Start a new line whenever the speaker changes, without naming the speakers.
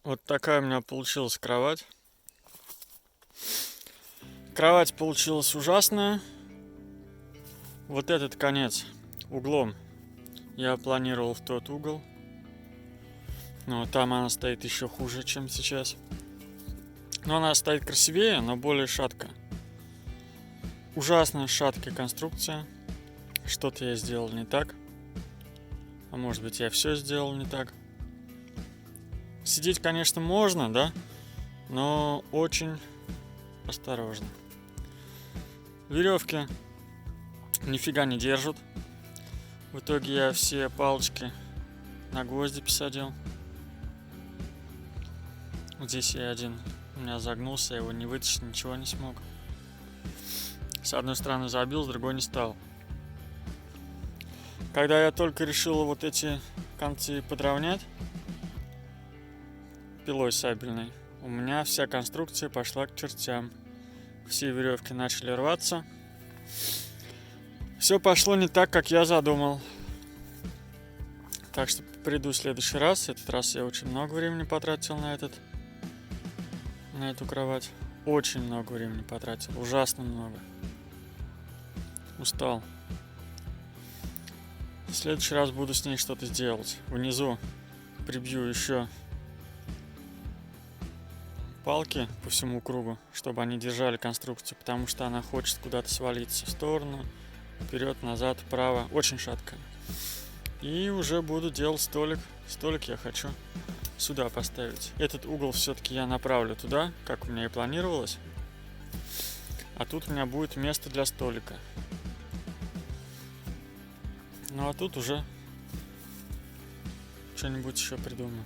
Вот такая у меня получилась кровать. Кровать получилась ужасная. Вот этот конец углом я планировал в тот угол. Но там она стоит еще хуже, чем сейчас. Но она стоит красивее, но более шатко. Ужасная шаткая конструкция. Что-то я сделал не так. А может быть, я все сделал не так. Сидеть, конечно, можно, да? Но очень осторожно. Веревки нифига не держат. В итоге я все палочки на гвозди посадил. Здесь я один у меня загнулся, я его не вытащить, ничего не смог. С одной стороны забил, с другой не стал. Когда я только решил вот эти концы подровнять пилой сабельной, у меня вся конструкция пошла к чертям. Все веревки начали рваться. Все пошло не так, как я задумал. Так что приду в следующий раз. В этот раз я очень много времени потратил на эту кровать. Очень много времени потратил. Ужасно много. Устал. В следующий раз буду с ней что-то делать. Внизу прибью еще палки по всему кругу, чтобы они держали конструкцию, потому что она хочет куда-то свалиться в сторону, вперед, назад, вправо. Очень шатко. И уже буду делать столик. Столик я хочу сюда поставить. Этот угол все-таки я направлю туда, как у меня и планировалось. А тут у меня будет место для столика. Ну а тут уже что-нибудь еще придумаю.